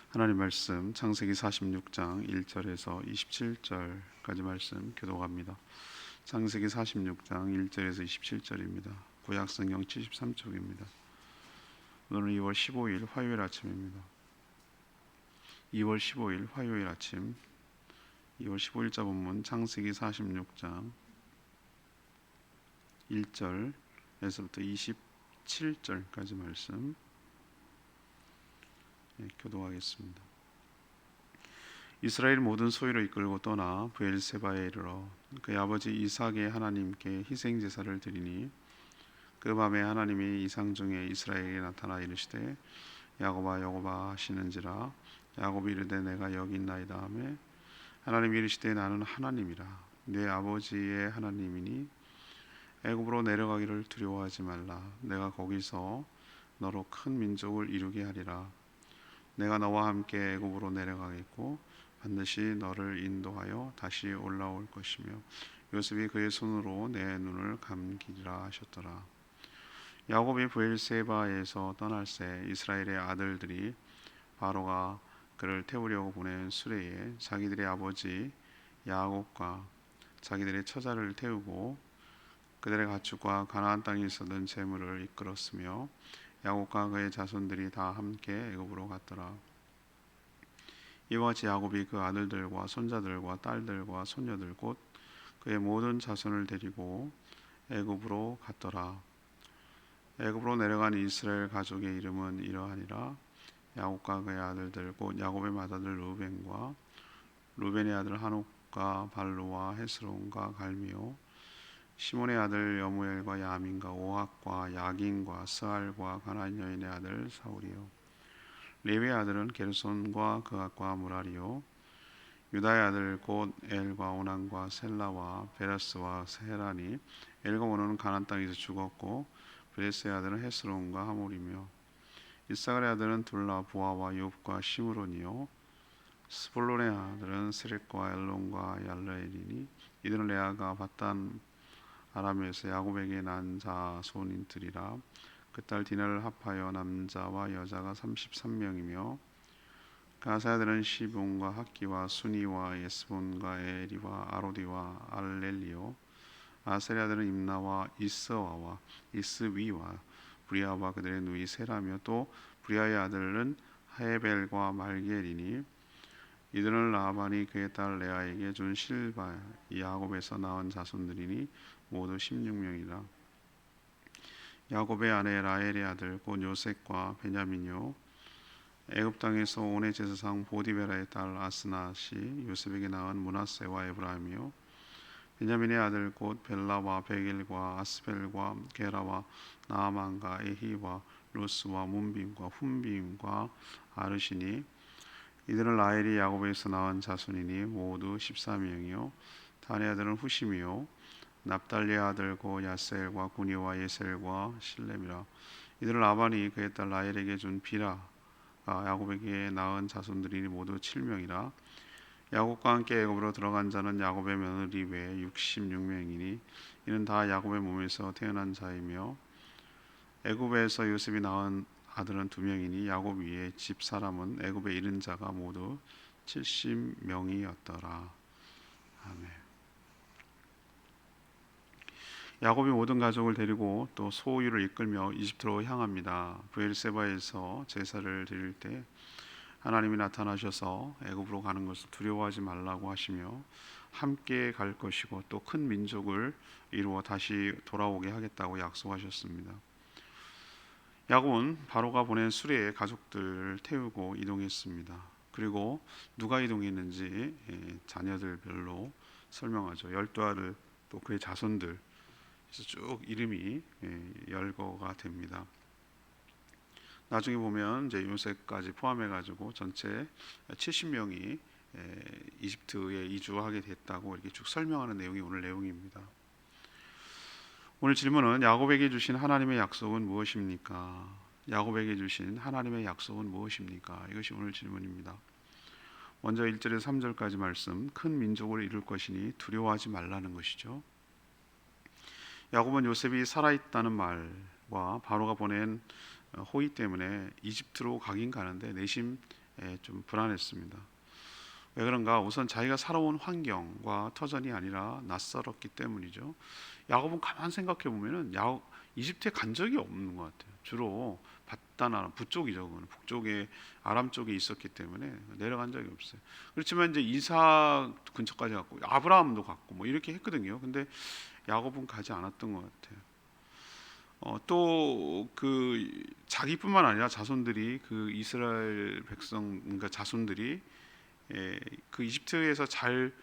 하나님 말씀 창세기 46장 1절에서 27절까지 말씀 교독합니다. 창세기 46장 1절에서 27절입니다. 구약성경 73쪽입니다. 오늘은 2월 15일 화요일 아침입니다. 2월 15일 화요일 아침 2월 15일자 본문 창세기 46장 1절에서부터 27절까지 말씀 교독하겠습니다. 이스라엘 모든 소유를 이끌고 떠나 브엘세바에 이르러 그의 아버지 이삭의 하나님께 희생 제사를 드리니 그 밤에 하나님이 이상 중에 이스라엘에게 나타나 이르시되 야곱아 야곱아 하시는지라 야곱이 이르되 내가 여기 있나이다 하매 하나님이 이르시되 나는 하나님이라 네 아버지의 하나님이니 애굽으로 내려가기를 두려워하지 말라 내가 거기서 너로 큰 민족을 이루게 하리라 내가 너와 함께 애굽으로 내려가겠고 반드시 너를 인도하여 다시 올라올 것이며 요셉이 그의 손으로 내 눈을 감기리라 하셨더라. 야곱이 브엘세바에서 떠날새 이스라엘의 아들들이 바로가 그를 태우려고 보낸 수레에 자기들의 아버지 야곱과 자기들의 처자를 태우고 그들의 가축과 가나안 땅에 있었던 재물을 이끌었으며 야곱과 그의 자손들이 다 함께 애굽으로 갔더라. 이와 같이 야곱이 그 아들들과 손자들과 딸들과 손녀들 곧 그의 모든 자손을 데리고 애굽으로 갔더라. 애굽으로 내려간 이스라엘 가족의 이름은 이러하니라. 야곱과 그의 아들들 곧 야곱의 맏아들 루벤과 루벤의 아들 한옥과 발로와 헤스론과 갈미오 시몬의 아들 여무엘과 야민과 오학과 야긴과 스알과 가나안 여인의 아들 사울이요 레위의 아들은 게르손과 그앗과 무라리요 유다의 아들 곧 엘과 오난과 셀라와 베라스와 세란이 엘과 오난은 가나안 땅에서 죽었고 브레스의 아들은 헤스론과 하몰이며 이사갈의 아들은 둘라 부아와 욥과 시므론이요 스불론의 아들은 스렉과 엘론과 얄레엘이니 이들은 레아가 바단 아람에서 야곱에게 난 자손인들이라 그 딸 디나를 합하여 남자와 여자가 33명이며 가사의 아들은 시본과 학기와 수니와 예스본과 에리와 아로디와 알렐리오 아셀의 아들은 임나와 이스와와 이스위와 브리아와 그들의 누이 세라며 또 브리아의 아들은 하에벨과 말게리니 이들은 라반이 그의 딸 레아에게 준 실바 야곱에서 낳은 자손들이니 모두 16명이라. 야곱의 아내 라헬의 아들 곧 요셉과 베냐민요 애굽 땅에서 온의 제사장 보디베라의 딸 아스낫이 요셉에게 낳은 므낫세와 에브라임이요 베냐민의 아들 곧 벨라와 베길과 아스벨과 게라와 나아만과 에히와 루스와 문빔과 훈빔과 아르시니 이들은 라헬이 야곱에서 낳은 자손이니 모두 14명이요 단의 아들은 후심이요 납달리의 아들 고 야셀과 구니와 예셀과 실렘이라 이들은 라반이 그의 딸 라헬에게 준 비라가 야곱에게 낳은 자손들이니 모두 7명이라 야곱과 함께 애굽으로 들어간 자는 야곱의 며느리 외에 66명이니 이는 다 야곱의 몸에서 태어난 자이며 애굽에서 요셉이 낳은 아들은 2명이니 야곱 위에 집 사람은 애굽에 이른 자가 모두 70명이었더라. 아멘. 야곱이 모든 가족을 데리고 또 소유를 이끌며 이집트로 향합니다. 브엘세바에서 제사를 드릴 때 하나님이 나타나셔서 애굽으로 가는 것을 두려워하지 말라고 하시며 함께 갈 것이고 또 큰 민족을 이루어 다시 돌아오게 하겠다고 약속하셨습니다. 야곱은 바로가 보낸 수레에 가족들을 태우고 이동했습니다. 그리고 누가 이동했는지 자녀들별로 설명하죠. 12아들 또 그의 자손들 그래서 쭉 이름이 열거가 됩니다. 나중에 보면 이제 요셉까지 포함해가지고 전체 70명이 이집트에 이주하게 됐다고 이렇게 쭉 설명하는 내용이 오늘 내용입니다. 오늘 질문은 야곱에게 주신 하나님의 약속은 무엇입니까? 야곱에게 주신 하나님의 약속은 무엇입니까? 이것이 오늘 질문입니다. 먼저 1절에서 3절까지 말씀 큰 민족을 이룰 것이니 두려워하지 말라는 것이죠. 야곱은 요셉이 살아있다는 말과 바로가 보낸 호의 때문에 이집트로 가긴 가는데 내심 좀 불안했습니다. 왜 그런가? 우선 자기가 살아온 환경과 터전이 아니라 낯설었기 때문이죠. 야곱은 가만 생각해 보면은 이집트에 간 적이 없는 것 같아요. 주로 바다나 북쪽이죠. 북쪽에 아람 쪽에 있었기 때문에 내려간 적이 없어요. 그렇지만 이제 이삭 근처까지 갔고 아브라함도 갔고 뭐 이렇게 했거든요. 근데 야곱은 가지 않았던 것 같아요. 또 그 자기뿐만 아니라 자손들이 그 이스라엘 백성 그러니까 자손들이 그 이집트에서 잘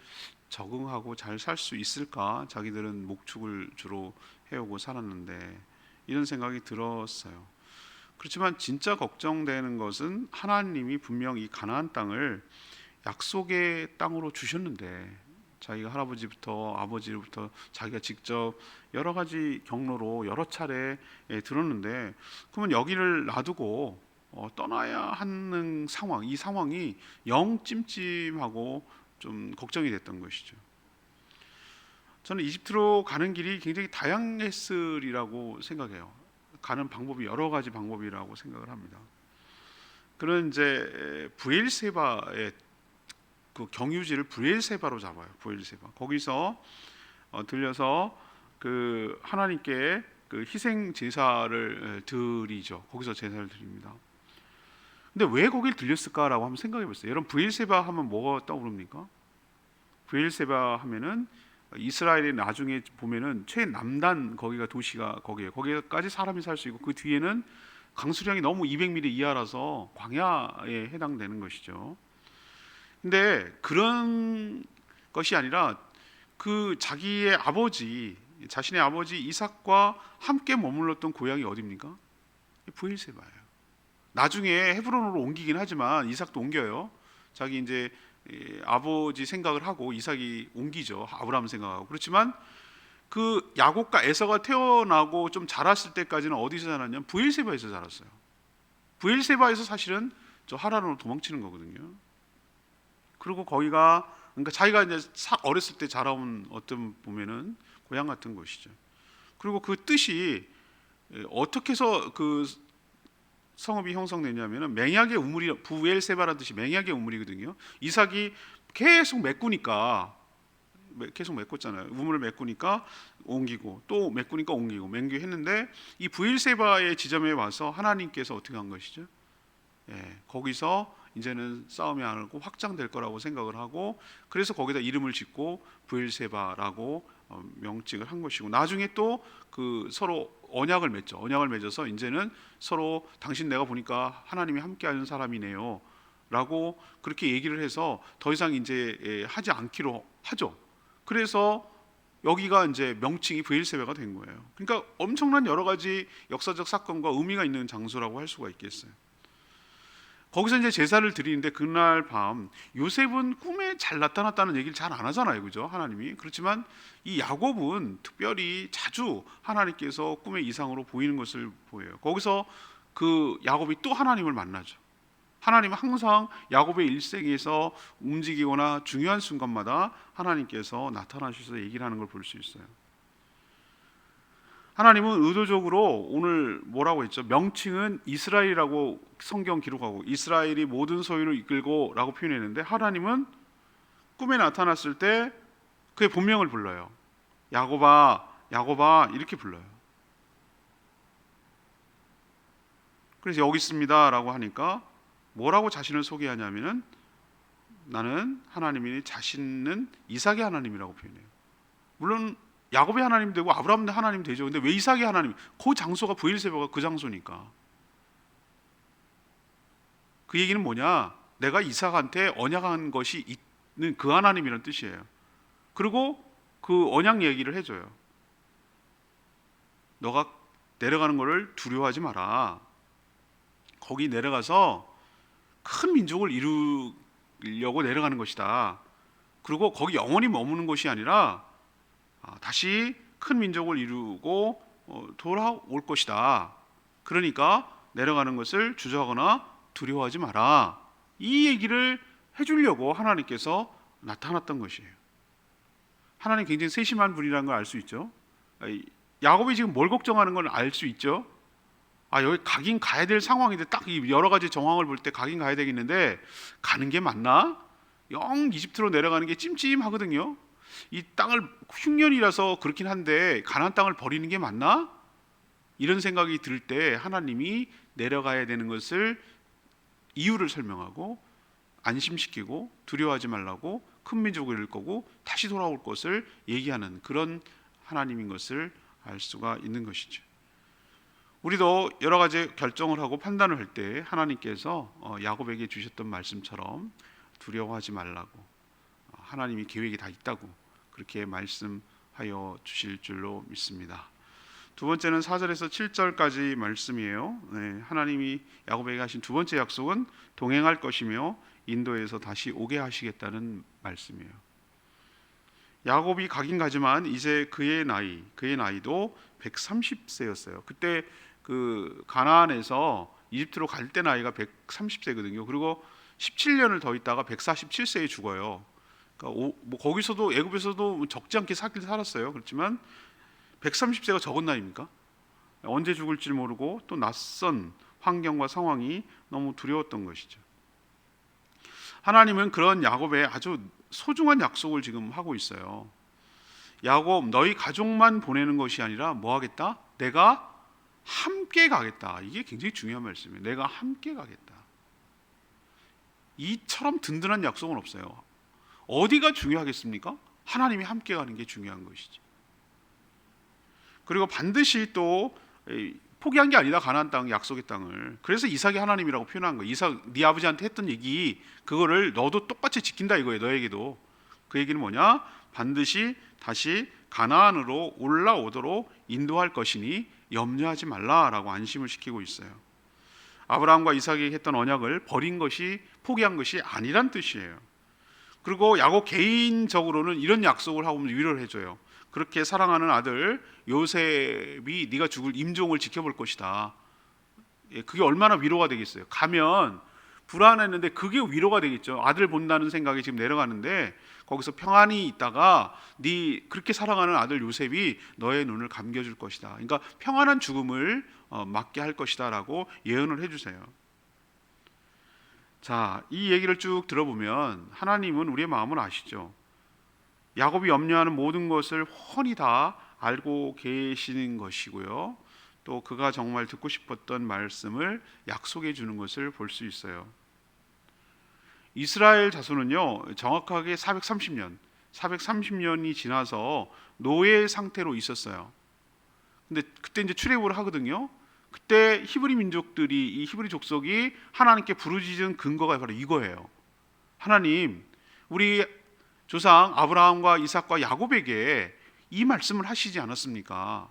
적응하고 잘 살 수 있을까? 자기들은 목축을 주로 해오고 살았는데 이런 생각이 들었어요. 그렇지만 진짜 걱정되는 것은 하나님이 분명 이 가나안 땅을 약속의 땅으로 주셨는데 자기가 할아버지부터 아버지로부터 자기가 직접 여러 가지 경로로 여러 차례 들었는데 그러면 여기를 놔두고 떠나야 하는 상황, 이 상황이 영 찜찜하고 좀 걱정이 됐던 것이죠. 저는 이집트로 가는 길이 굉장히 다양했으리라고 생각해요. 가는 방법이 여러 가지 방법이라고 생각을 합니다. 그런 이제 브엘세바의 그 경유지를 브엘세바로 잡아요. 브엘세바. 거기서 들려서 그 하나님께 그 희생 제사를 드리죠. 거기서 제사를 드립니다. 근데 왜 거길 들렸을까라고 한번 생각해 보세요. 여러분 브엘세바 하면 뭐가 떠오릅니까? 브엘세바 하면은 이스라엘이 나중에 보면은 최남단 거기가 도시가 거기에 거기까지 사람이 살 수 있고 그 뒤에는 강수량이 너무 200mm 이하라서 광야에 해당되는 것이죠. 근데 그런 것이 아니라 그 자기의 아버지 자신의 아버지 이삭과 함께 머물렀던 고향이 어디입니까? 브엘세바예요. 나중에 헤브론으로 옮기긴 하지만 이삭도 옮겨요. 자기 이제 아버지 생각을 하고 이삭이 옮기죠. 아브라함 생각하고. 그렇지만 그 야곱과 에서가 태어나고 좀 자랐을 때까지는 어디서 자랐냐면 브엘세바에서 자랐어요. 브엘세바에서 사실은 저 하란으로 도망치는 거거든요. 그리고 거기가 그러니까 자기가 이제 어렸을 때 자라온 어떤 보면은 고향 같은 곳이죠. 그리고 그 뜻이 어떻게 해서 그 성읍이 형성되냐면은 맹약의 우물이 부엘세바라는 뜻이 맹약의 우물이거든요. 이삭이 계속 메꾸니까 계속 메꿨잖아요. 우물을 메꾸니까 옮기고 또 메꾸니까 옮기고 맹귀했는데 이 부엘세바의 지점에 와서 하나님께서 어떻게 한 것이죠? 거기서 이제는 싸움이 안 하고 확장될 거라고 생각을 하고 그래서 거기다 이름을 짓고 부엘세바라고 명칭을 한 것이고 나중에 또 그 서로 언약을 맺죠. 언약을 맺어서 이제는 서로 당신 내가 보니까 하나님이 함께하는 사람이네요 라고 그렇게 얘기를 해서 더 이상 이제 하지 않기로 하죠. 그래서 여기가 이제 명칭이 브엘세바가 된 거예요. 그러니까 엄청난 여러 가지 역사적 사건과 의미가 있는 장소라고 할 수가 있겠어요. 거기서 이제 제사를 드리는데 그날 밤 요셉은 꿈에 잘 나타났다는 얘기를 잘 안 하잖아요, 그죠? 하나님이. 그렇지만 이 야곱은 특별히 자주 하나님께서 꿈의 이상으로 보이는 것을 보여요. 거기서 그 야곱이 또 하나님을 만나죠. 하나님은 항상 야곱의 일생에서 움직이거나 중요한 순간마다 하나님께서 나타나셔서 얘기를 하는 걸 볼 수 있어요. 하나님은 의도적으로 오늘 뭐라고 했죠? 명칭은 이스라엘이라고 성경 기록하고 이스라엘이 모든 소유를 이끌고 라고 표현했는데 하나님은 꿈에 나타났을 때 그의 본명을 불러요. 야곱아 야곱아 이렇게 불러요. 그래서 여기 있습니다 라고 하니까 뭐라고 자신을 소개하냐면은 나는 하나님이니 자신은 이삭의 하나님이라고 표현해요. 물론 야곱의 하나님 되고 아브라함의 하나님 되죠. 근데 왜 이삭의 하나님? 그 장소가 브엘세바가 그 장소니까. 그 얘기는 뭐냐? 내가 이삭한테 언약한 것이 있는 그 하나님이라는 뜻이에요. 그리고 그 언약 얘기를 해줘요. 너가 내려가는 것을 두려워하지 마라. 거기 내려가서 큰 민족을 이루려고 내려가는 것이다. 그리고 거기 영원히 머무는 것이 아니라 다시 큰 민족을 이루고 돌아올 것이다. 그러니까 내려가는 것을 주저하거나 두려워하지 마라. 이 얘기를 해주려고 하나님께서 나타났던 것이에요. 하나님 굉장히 세심한 분이라는 걸 알 수 있죠. 야곱이 지금 뭘 걱정하는 걸 알 수 있죠. 여기 가긴 가야 될 상황인데 딱 이 여러 가지 정황을 볼 때 가긴 가야 되겠는데 가는 게 맞나? 영 이집트로 내려가는 게 찜찜하거든요. 이 땅을 흉년이라서 그렇긴 한데 가나안 땅을 버리는 게 맞나? 이런 생각이 들 때 하나님이 내려가야 되는 것을 이유를 설명하고 안심시키고 두려워하지 말라고 큰 민족을 이룰 거고 다시 돌아올 것을 얘기하는 그런 하나님인 것을 알 수가 있는 것이죠. 우리도 여러 가지 결정을 하고 판단을 할 때 하나님께서 야곱에게 주셨던 말씀처럼 두려워하지 말라고, 하나님이 계획이 다 있다고 그렇게 말씀하여 주실 줄로 믿습니다. 두 번째는 4절에서 7절까지 말씀이에요. 하나님이 야곱에게 하신 두 번째 약속은 동행할 것이며 인도에서 다시 오게 하시겠다는 말씀이에요. 야곱이 가긴 가지만 이제 그의 나이도 130세였어요. 그때 그 가나안에서 이집트로 갈 때 나이가 130세거든요. 그리고 17년을 더 있다가 147세에 죽어요. 그러니까 거기서도 애굽에서도 적지 않게 살았어요. 그렇지만 130세가 적은 나이입니까? 언제 죽을지 모르고 또 낯선 환경과 상황이 너무 두려웠던 것이죠. 하나님은 그런 야곱의 아주 소중한 약속을 지금 하고 있어요. 야곱, 너희 가족만 보내는 것이 아니라 뭐 하겠다? 내가 함께 가겠다. 이게 굉장히 중요한 말씀이에요. 내가 함께 가겠다. 이처럼 든든한 약속은 없어요. 어디가 중요하겠습니까? 하나님이 함께 가는 게 중요한 것이지. 그리고 반드시 또 포기한 게 아니다. 가나안 땅, 약속의 땅을. 그래서 이삭이 하나님이라고 표현한 거예요. 이삭 네 아버지한테 했던 얘기 그거를 너도 똑같이 지킨다 이거예요. 너에게도. 그 얘기는 뭐냐? 반드시 다시 가나안으로 올라오도록 인도할 것이니 염려하지 말라라고 안심을 시키고 있어요. 아브라함과 이삭에게 했던 언약을 버린 것이, 포기한 것이 아니란 뜻이에요. 그리고 야곱 개인적으로는 이런 약속을 하고 위로를 해줘요. 그렇게 사랑하는 아들 요셉이 네가 죽을 임종을 지켜볼 것이다. 그게 얼마나 위로가 되겠어요. 가면 불안했는데 그게 위로가 되겠죠. 아들 본다는 생각이 지금 내려가는데 거기서 평안히 있다가 네 그렇게 사랑하는 아들 요셉이 너의 눈을 감겨줄 것이다. 그러니까 평안한 죽음을 맞게 할 것이다 라고 예언을 해주세요. 자, 이 얘기를 쭉 들어보면 하나님은 우리의 마음을 아시죠. 야곱이 염려하는 모든 것을 훤히 다 알고 계시는 것이고요. 또 그가 정말 듣고 싶었던 말씀을 약속해 주는 것을 볼 수 있어요. 이스라엘 자손은요, 정확하게 430년이 지나서 노예 상태로 있었어요. 근데 그때 이제 출애굽을 하거든요. 그때 히브리 민족들이, 이 히브리 족속이 하나님께 부르짖은 근거가 바로 이거예요. 하나님, 우리 조상 아브라함과 이삭과 야곱에게 이 말씀을 하시지 않았습니까?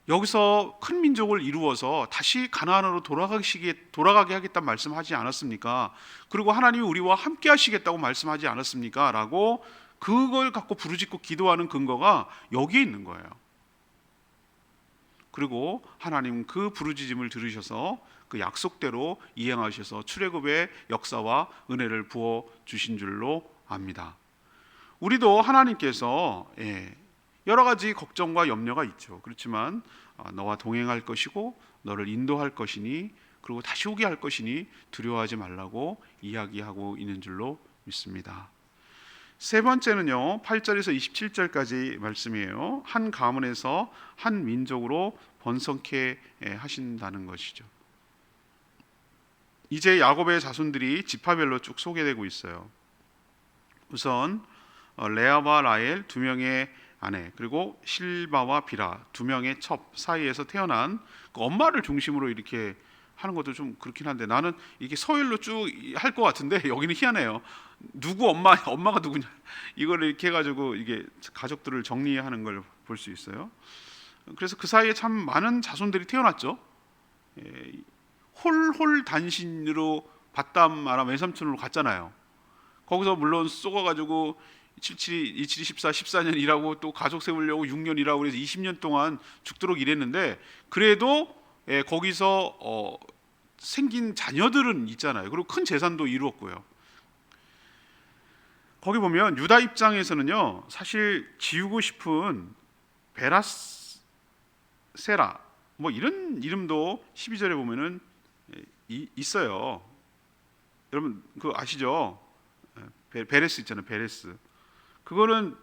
여기서 큰 민족을 이루어서 다시 가나안으로 돌아가게 하겠다는 말씀하지 않았습니까? 그리고 하나님이 우리와 함께 하시겠다고 말씀하지 않았습니까? 라고 그걸 갖고 부르짖고 기도하는 근거가 여기에 있는 거예요. 그리고 하나님 그 부르짖음을 들으셔서 그 약속대로 이행하셔서 출애굽의 역사와 은혜를 부어 주신 줄로 압니다. 우리도 하나님께서 여러 가지 걱정과 염려가 있죠. 그렇지만 너와 동행할 것이고 너를 인도할 것이니 그리고 다시 오게 할 것이니 두려워하지 말라고 이야기하고 있는 줄로 믿습니다. 세 번째는요, 8절에서 27절까지 말씀이에요. 한 가문에서 한 민족으로 번성케 하신다는 것이죠. 이제 야곱의 자손들이 지파별로 쭉 소개되고 있어요. 우선 레아와 라헬 두 명의 아내, 그리고 실바와 비라 두 명의 첩 사이에서 태어난 그 엄마를 중심으로 이렇게 하는 것도 좀 그렇긴 한데 나는 이게 서열로 쭉 할 것 같은데 여기는 희한해요. 누구 엄마가 누구냐 이걸 이렇게 해가지고 이게 가족들을 정리하는 걸 볼 수 있어요. 그래서 그 사이에 참 많은 자손들이 태어났죠. 홀홀 단신으로 밧담 아람 외삼촌으로 갔잖아요. 거기서 물론 쏘가가지고 27, 27, 14, 14년 일하고 또 가족 세우려고 6년 일하고 그래서 20년 동안 죽도록 일했는데 그래도 거기서 생긴 자녀들은 있잖아요. 그리고 큰 재산도 이루었고요. 거기 보면 유다 입장에서는요, 사실 지우고 싶은 베라세라 뭐 이런 이름도 12절에 보면은 있어요. 여러분 그거 아시죠? 베레스 있잖아요. 베레스. 그거는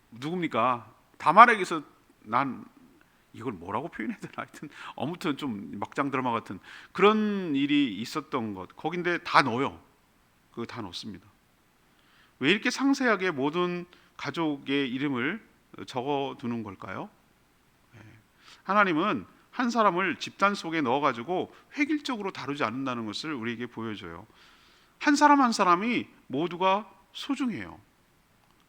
누굽니까? 다말에게서 난 이걸 뭐라고 표현해야 되나, 하여튼 아무튼 좀 막장 드라마 같은 그런 일이 있었던 것. 거긴데 다 넣어요. 그거 다 넣습니다. 왜 이렇게 상세하게 모든 가족의 이름을 적어두는 걸까요? 하나님은 한 사람을 집단 속에 넣어가지고 획일적으로 다루지 않는다는 것을 우리에게 보여줘요. 한 사람 한 사람이 모두가 소중해요.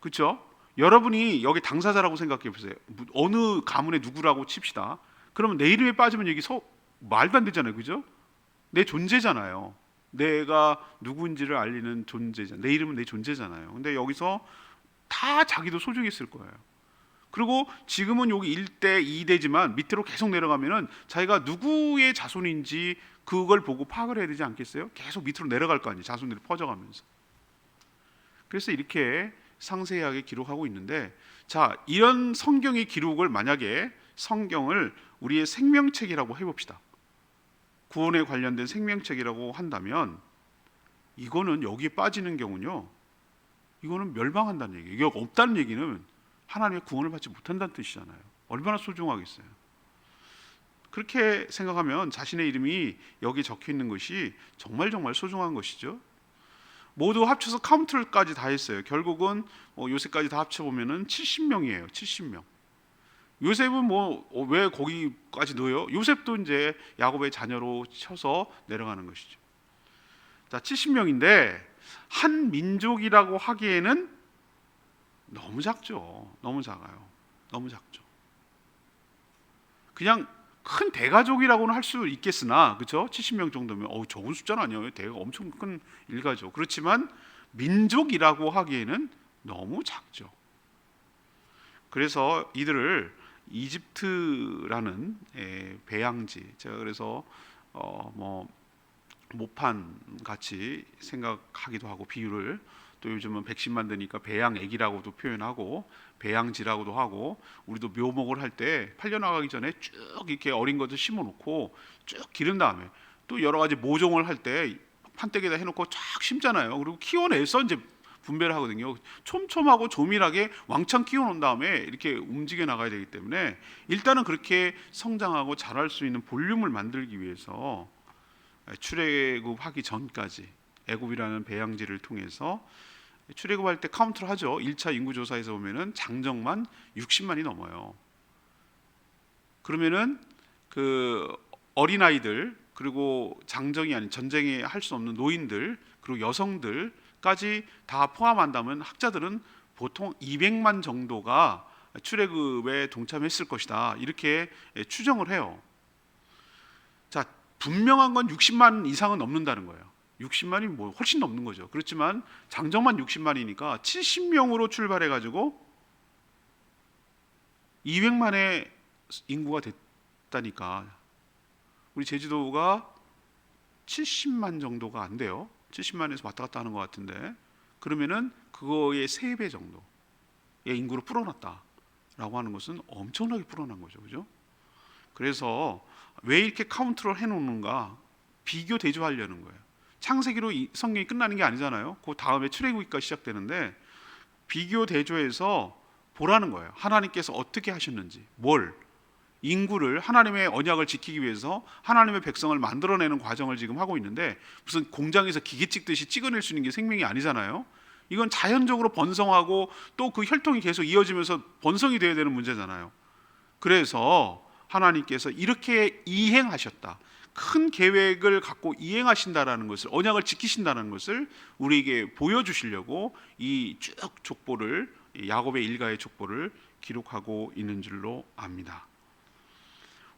그렇죠? 여러분이 여기 당사자라고 생각해 보세요. 어느 가문의 누구라고 칩시다. 그러면 내 이름에 빠지면 여기 말도 안 되잖아요. 그죠? 내 존재잖아요. 내가 누구인지를 알리는 존재잖아요. 내 이름은 내 존재잖아요. 근데 여기서 다 자기도 소중했을 거예요. 그리고 지금은 여기 1대, 2대지만 밑으로 계속 내려가면은 자기가 누구의 자손인지 그걸 보고 파악을 해야 되지 않겠어요? 계속 밑으로 내려갈 거 아니에요. 자손들이 퍼져가면서. 그래서 이렇게 상세하게 기록하고 있는데, 자, 이런 성경의 기록을 만약에 성경을 우리의 생명책이라고 해봅시다. 구원에 관련된 생명책이라고 한다면 이거는 여기에 빠지는 경우는요, 이거는 멸망한다는 얘기예요. 이게 없다는 얘기는 하나님의 구원을 받지 못한다는 뜻이잖아요. 얼마나 소중하겠어요. 그렇게 생각하면 자신의 이름이 여기 적혀 있는 것이 정말 소중한 것이죠. 모두 합쳐서 카운트까지 다 했어요. 결국은 요셉까지 다 합쳐보면은 70명이에요. 70명. 요셉은 왜 거기까지 넣어요? 요셉도 이제 야곱의 자녀로 쳐서 내려가는 것이죠. 자, 70명인데 한 민족이라고 하기에는 너무 작죠. 너무 작아요. 너무 작죠. 그냥 큰 대가족이라고는 할 수 있겠으나, 그렇죠? 70명 정도면 적은 숫자는 아니에요. 대가 엄청 큰 일가족. 그렇지만 민족이라고 하기에는 너무 작죠. 그래서 이들을 이집트라는 배양지, 제가 그래서 모판 같이 생각하기도 하고, 비유를 또 요즘은 백신 만드니까 배양액이라고도 표현하고 배양지라고도 하고, 우리도 묘목을 할 때 팔려나가기 전에 쭉 이렇게 어린 것을 심어놓고 쭉 기른 다음에 또 여러 가지 모종을 할 때 판때기에다 해놓고 쫙 심잖아요. 그리고 키워내서 이제 분배를 하거든요. 촘촘하고 조밀하게 왕창 키워놓은 다음에 이렇게 움직여 나가야 되기 때문에 일단은 그렇게 성장하고 자랄 수 있는 볼륨을 만들기 위해서 출애굽하기 전까지 애굽이라는 배양지를 통해서 출애굽할 때 카운트를 하죠. 1차 인구조사에서 보면은 장정만 60만이 넘어요. 그러면은 그 어린아이들, 그리고 장정이 아닌 전쟁에 할 수 없는 노인들, 그리고 여성들까지 다 포함한다면 학자들은 보통 200만 정도가 출애굽에 동참했을 것이다, 이렇게 추정을 해요. 자, 분명한 건 60만 이상은 넘는다는 거예요. 60만이 훨씬 넘는 거죠. 그렇지만 장정만 60만이니까 70명으로 출발해 가지고 200만의 인구가 됐다니까, 우리 제주도가 70만 정도가 안 돼요. 70만에서 왔다 갔다 하는 것 같은데, 그러면은 그거의 3배 정도의 인구를 불어넣었다라고 하는 것은 엄청나게 불어난 거죠. 그죠? 그래서 왜 이렇게 카운트를 해놓는가? 비교 대조하려는 거예요. 창세기로 성경이 끝나는 게 아니잖아요. 그 다음에 출애굽기가 시작되는데 비교 대조해서 보라는 거예요. 하나님께서 어떻게 하셨는지, 인구를, 하나님의 언약을 지키기 위해서 하나님의 백성을 만들어내는 과정을 지금 하고 있는데, 무슨 공장에서 기계 찍듯이 찍어낼 수 있는 게 생명이 아니잖아요. 이건 자연적으로 번성하고 또 그 혈통이 계속 이어지면서 번성이 돼야 되는 문제잖아요. 그래서 하나님께서 이렇게 이행하셨다, 큰 계획을 갖고 이행하신다라는 것을, 언약을 지키신다는 것을 우리에게 보여주시려고 이 쭉 족보를, 야곱의 일가의 족보를 기록하고 있는 줄로 압니다.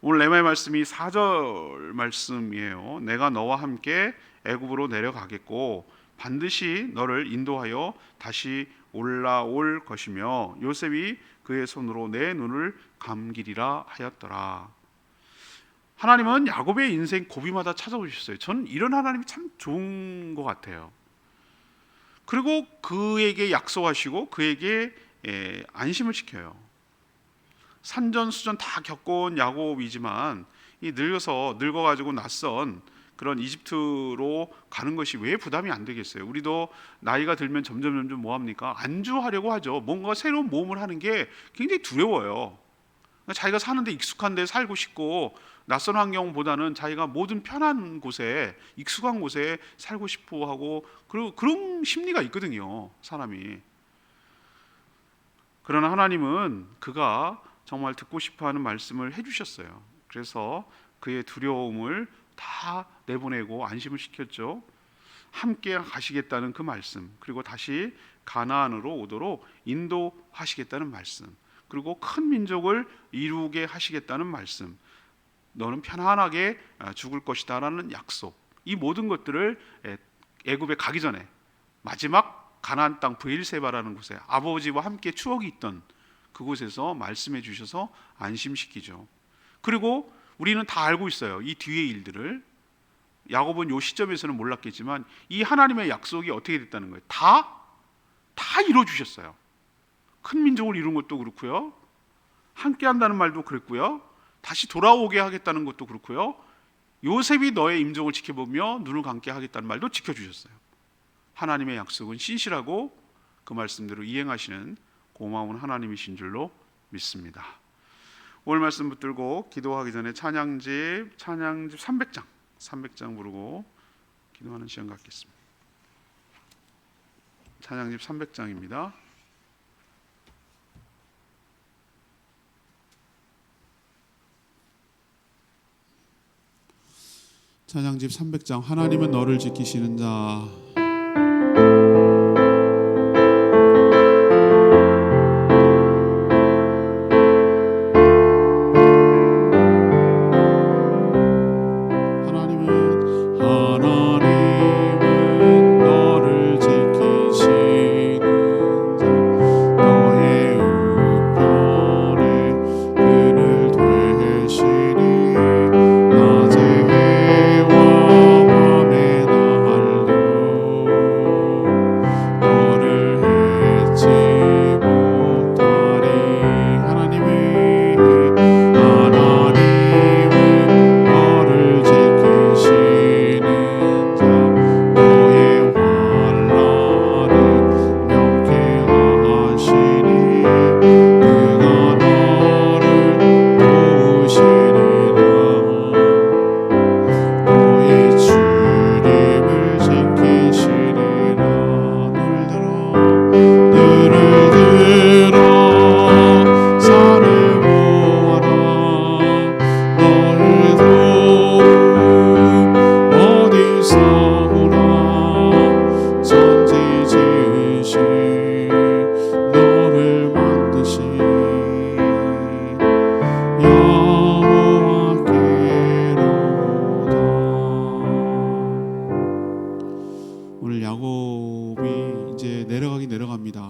오늘 레마의 말씀이 4절 말씀이에요. 내가 너와 함께 애굽으로 내려가겠고 반드시 너를 인도하여 다시 올라올 것이며 요셉이 그의 손으로 내 눈을 감기리라 하였더라. 하나님은 야곱의 인생 고비마다 찾아오셨어요. 저는 이런 하나님이 참 좋은 것 같아요. 그리고 그에게 약속하시고 그에게 안심을 시켜요. 산전수전 다 겪어온 야곱이지만 이 늙어가지고 낯선 그런 이집트로 가는 것이 왜 부담이 안 되겠어요? 우리도 나이가 들면 점점 뭐 합니까? 안주하려고 하죠. 뭔가 새로운 모험을 하는 게 굉장히 두려워요. 자기가 사는데 익숙한 데 살고 싶고 낯선 환경보다는 자기가 모든 편한 곳에, 익숙한 곳에 살고 싶어 하고, 그리고 그런 심리가 있거든요, 사람이. 그러나 하나님은 그가 정말 듣고 싶어하는 말씀을 해주셨어요. 그래서 그의 두려움을 다 내보내고 안심을 시켰죠. 함께 가시겠다는 그 말씀, 그리고 다시 가나안으로 오도록 인도하시겠다는 말씀, 그리고 큰 민족을 이루게 하시겠다는 말씀, 너는 편안하게 죽을 것이다 라는 약속, 이 모든 것들을 애굽에 가기 전에 마지막 가나안 땅 브엘세바라는 곳에 아버지와 함께 추억이 있던 그곳에서 말씀해 주셔서 안심시키죠. 그리고 우리는 다 알고 있어요, 이 뒤의 일들을. 야곱은 이 시점에서는 몰랐겠지만 이 하나님의 약속이 어떻게 됐다는 거예요. 다 이루어 주셨어요. 큰 민족을 이룬 것도 그렇고요, 함께 한다는 말도 그랬고요, 다시 돌아오게 하겠다는 것도 그렇고요, 요셉이 너의 임종을 지켜보며 눈을 감게 하겠다는 말도 지켜주셨어요. 하나님의 약속은 신실하고 그 말씀대로 이행하시는 고마운 하나님이신 줄로 믿습니다. 오늘 말씀 붙들고 기도하기 전에 찬양집 300장 부르고 기도하는 시간 갖겠습니다. 찬양집 300장입니다. 찬양집 300장. 하나님은 너를 지키시는 자.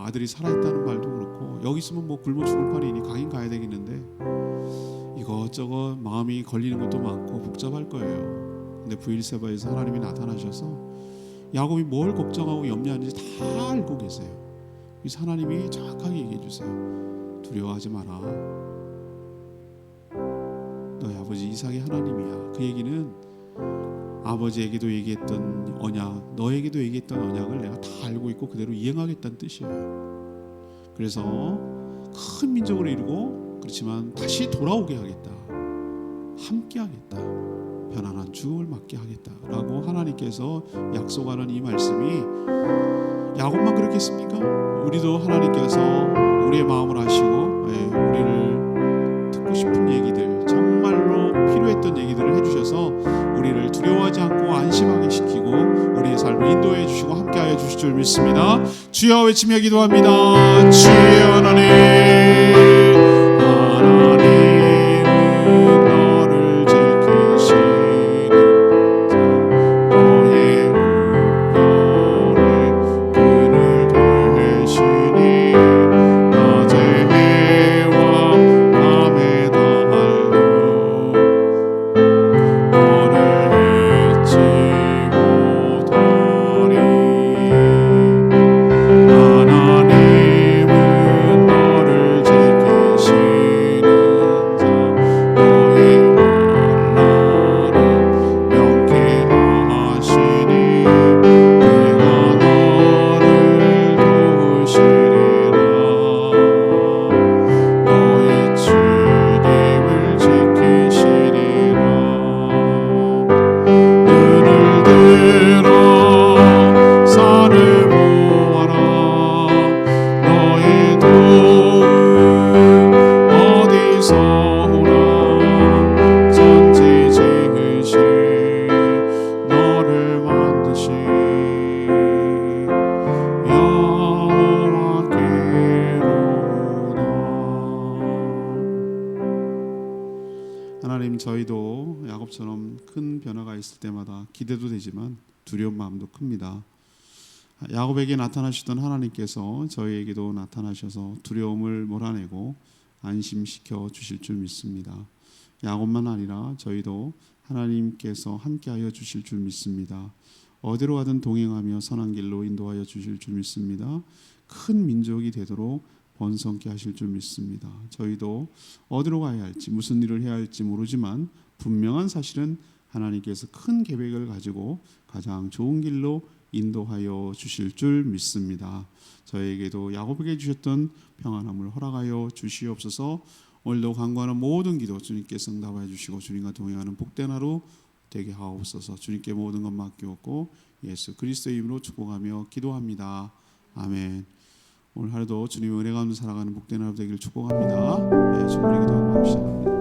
아들이 살아있다는 말도 그렇고, 여기 있으면 뭐 굶어 죽을 판이니 가긴 가야 되겠는데 이것저것 마음이 걸리는 것도 많고 복잡할 거예요. 근데 브엘세바에서 하나님이 나타나셔서 야곱이 뭘 걱정하고 염려하는지 다 알고 계세요. 그래서 하나님이 정확하게 얘기해 주세요. 두려워하지 마라. 너희 아버지 이삭의 하나님이야. 그 얘기는 아버지에게도 얘기했던 언약, 너에게도 얘기했던 언약을 내가 다 알고 있고 그대로 이행하겠다는 뜻이에요. 그래서 큰 민족을 이루고, 그렇지만 다시 돌아오게 하겠다, 함께 하겠다, 편안한 죽음을 맞게 하겠다라고 하나님께서 약속하는 이 말씀이 야곱만 그렇겠습니까? 우리도 하나님께서 우리의 마음을 아시고 우리를 듣고 싶은 얘기들, 정말로 필요했던 얘기들을 해주셔서 우리를 두려워하지 않고 안심하게 시키고 우리의 삶을 인도해 주시고 함께하여 주실 줄 믿습니다. 주여 외치며 기도합니다. 주여 하나님, 야곱처럼 큰 변화가 있을 때마다 기대도 되지만 두려운 마음도 큽니다. 야곱에게 나타나시던 하나님께서 저희에게도 나타나셔서 두려움을 몰아내고 안심시켜 주실 줄 믿습니다. 야곱만 아니라 저희도 하나님께서 함께하여 주실 줄 믿습니다. 어디로 가든 동행하며 선한 길로 인도하여 주실 줄 믿습니다. 큰 민족이 되도록 번성케 하실 줄 믿습니다. 저희도 어디로 가야 할지 무슨 일을 해야 할지 모르지만 분명한 사실은 하나님께서 큰 계획을 가지고 가장 좋은 길로 인도하여 주실 줄 믿습니다. 저에게도 야곱에게 주셨던 평안함을 허락하여 주시옵소서. 오늘도 간구하는 모든 기도 주님께서 응답하여 주시고 주님과 동행하는 복된 하루 되게 하옵소서. 주님께 모든 것 맡기옵고 예수 그리스도의 이름으로 축복하며 기도합니다. 아멘. 오늘 하루도 주님의 은혜 가운데 살아가는 복된 하루 되기를 축복합니다. 네, 충분히 기도하고 시작합니다.